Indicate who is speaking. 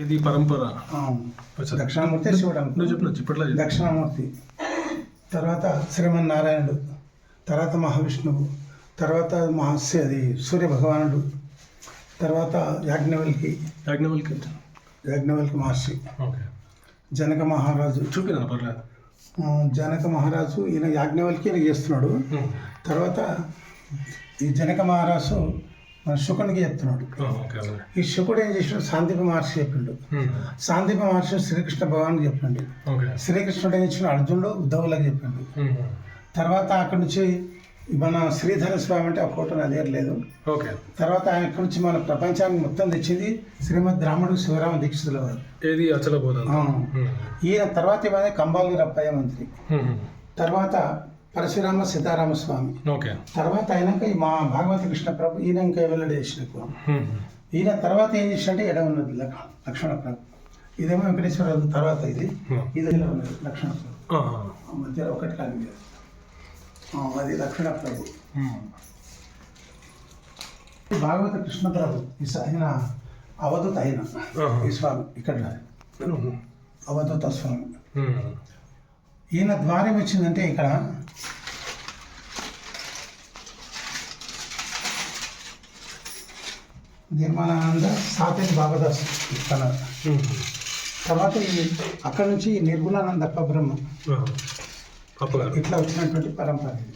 Speaker 1: ఇది పరంపర.
Speaker 2: దక్షిణామూర్తి శివుడు
Speaker 1: నువ్వు చెప్పిన ఇప్పట్లో
Speaker 2: దక్షిణామూర్తి, తర్వాత శ్రీమన్నారాయణుడు, తర్వాత మహావిష్ణువు, తర్వాత అది సూర్య భగవానుడు, తర్వాత యాజ్ఞవల్కి మహర్షి, జనక మహారాజు.
Speaker 1: చూపినా పర్లేదు.
Speaker 2: జనక మహారాజు ఈయన యాజ్ఞవల్కి ఈయన చేస్తున్నాడు. తర్వాత ఈ జనక మహారాజు మన శుకునికి చెప్తున్నాడు. ఈ శుకుడు ఏం చేసినాడు, సాందీప మహర్షి చెప్పిండు. సాందీప మహర్షి శ్రీకృష్ణ భగవాన్ చెప్పిండు. శ్రీకృష్ణుడు ఏం చేసిన అర్జునుడు ఉద్ధవులకు చెప్పిండు. తర్వాత అక్కడి నుంచి మన శ్రీధర స్వామి అంటే ఆ ఫోటో నా దగ్గర లేదు. తర్వాత ఆయన ఇక్కడి నుంచి మన ప్రపంచానికి మొత్తం తెచ్చింది శ్రీమద్ రాముడు శివరామ దీక్షితుల వారు.
Speaker 1: ఏది అచలబోధ.
Speaker 2: ఈయన తర్వాత ఏమైనా కంబాలు రప్పయ్య మంత్రి, తర్వాత పరశురామ సీతారామస్వామి, తర్వాత అయినాక మా భాగవత కృష్ణ ప్రభు ఈయన ఇంకా వెల్లడి చేసిన. ఈయన తర్వాత ఏం చేసినట్టే ఎడ ఉన్నది లక్ష్మణ ప్రభు. ఇదేమో వెంకటేశ్వర తర్వాత ఇది ఉన్నది లక్ష్మణ ప్రభు మధ్యలో ఒకటి కానీ అది లక్ష్మణ ప్రభు. భాగవత కృష్ణ ప్రభు ఆయన అవధూత అయిన ఈ స్వామి ఇక్కడ అవధూత స్వామి. ఈయన ద్వారం వచ్చిందంటే ఇక్కడ నిర్మాణానంద సాతేటి బాబాదాస్ ఇస్తున్నారు. తర్వాత అక్కడ నుంచి నిర్గుణానంద బ్రహ్మ ఇట్లా వచ్చినటువంటి పరంపర ఇది.